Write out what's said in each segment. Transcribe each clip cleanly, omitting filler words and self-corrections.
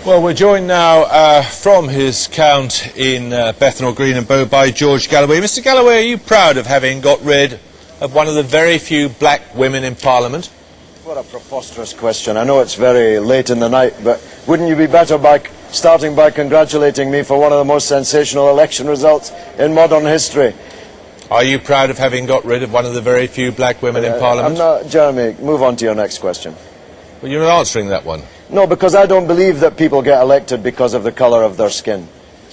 Well, we're joined now from his count in Bethnal Green Bow by George Galloway. Mr. Galloway, are you proud of having got rid of one of the very few black women in Parliament? What a preposterous question. I know it's very late in the night, but wouldn't you be better by starting by congratulating me for one of the most sensational election results in modern history? Are you proud of having got rid of one of the very few black women in Parliament? I'm not, Jeremy, move on to your next question. Well, you're not answering that one. No, because I don't believe that people get elected because of the colour of their skin.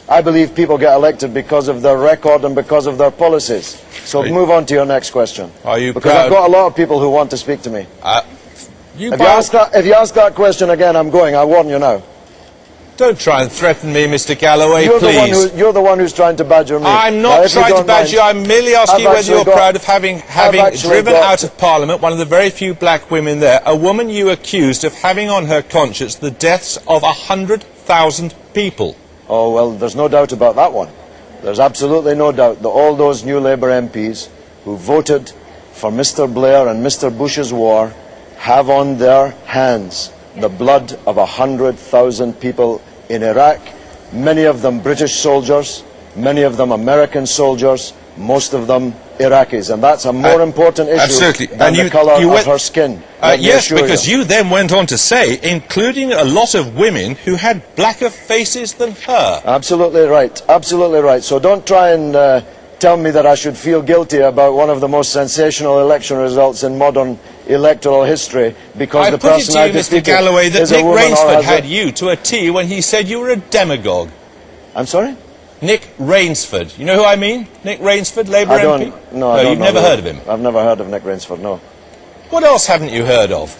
I believe people get elected because of their record and because of their policies. So move on to your next question. Are you because proud? I've got a lot of people who want to speak to me. If you ask that question again, I'm going. I warn you now. Don't try and threaten me, Mr. Galloway, please. You're the one who's trying to badger me. I'm not trying to badger you. I'm merely asking whether you're proud of having driven out of Parliament one of the very few black women there, a woman you accused of having on her conscience the deaths of 100,000 people. Oh, well, there's no doubt about that one. There's absolutely no doubt that all those new Labour MPs who voted for Mr. Blair and Mr. Bush's war have on their hands the blood of 100,000 people in Iraq, many of them British soldiers, many of them American soldiers, most of them Iraqis, and that's a more important issue than the colour of her skin. Yes, because you then went on to say, including a lot of women who had blacker faces than her. Absolutely right, absolutely right. So don't try and tell me that I should feel guilty about one of the most sensational election results in modern electoral history because the person I defeated Mr. Galloway, that is a Nick woman Rainsford had you to a T when he said you were a demagogue. I'm sorry? Nick Rainsford. You know who I mean? Nick Rainsford, Labour MP? No, I don't you've know never heard of him? I've never heard of Nick Rainsford, no. What else haven't you heard of?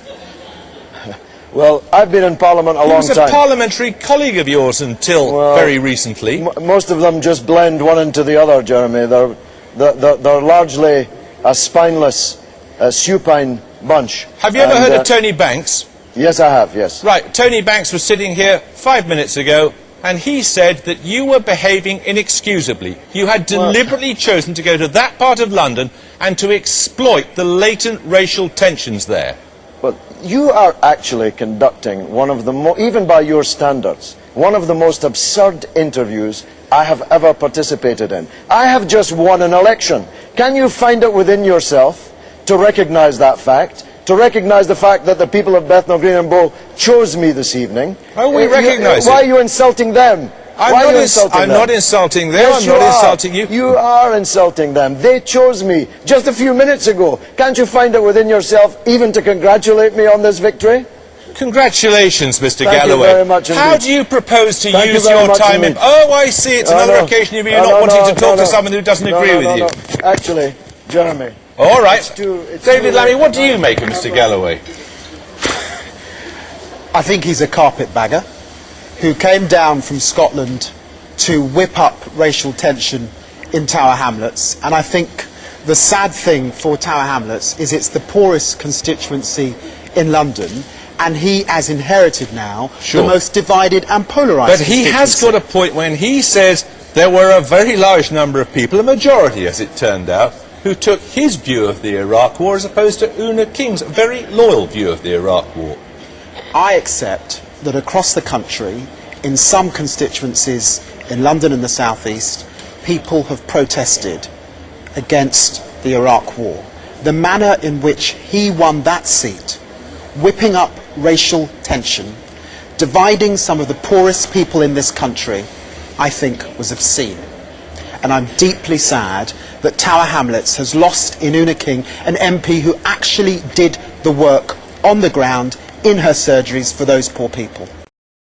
Well, I've been in Parliament a long time. He was a parliamentary colleague of yours until very recently. Most of them just blend one into the other, Jeremy. They're largely a spineless, supine bunch. Have you ever heard of Tony Banks? Yes, I have, yes. Right, Tony Banks was sitting here 5 minutes ago, and he said that you were behaving inexcusably. You had deliberately chosen to go to that part of London and to exploit the latent racial tensions there. Well, you are actually conducting one of the, even by your standards, one of the most absurd interviews I have ever participated in. I have just won an election. Can you find it within yourself to recognise that fact? To recognise the fact that the people of Bethnal Green Bow chose me this evening? Oh, we recognise it. Why are you insulting them? I'm not insulting them, yes, I'm not insulting you. You are insulting them. They chose me just a few minutes ago. Can't you find it within yourself even to congratulate me on this victory? Congratulations, Mr. Thank Galloway. you very much indeed. How do you propose to use your time in... Oh, I see, it's another occasion of you not wanting to talk to someone who doesn't agree with you. Actually, Jeremy... All right. David Lammy, what do you make of Mr. Galloway? I think he's a carpetbagger who came down from Scotland to whip up racial tension in Tower Hamlets, and I think the sad thing for Tower Hamlets is it's the poorest constituency in London, and he has inherited now the most divided and polarised constituency. But he has got a point when he says there were a very large number of people, a majority as it turned out, who took his view of the Iraq War as opposed to Oona King's very loyal view of the Iraq War. I accept that across the country, in some constituencies in London and the South East, people have protested against the Iraq War. The manner in which he won that seat, whipping up racial tension, dividing some of the poorest people in this country, I think was obscene. And I'm deeply sad that Tower Hamlets has lost in Oona King an MP who actually did the work on the ground in her surgeries for those poor people.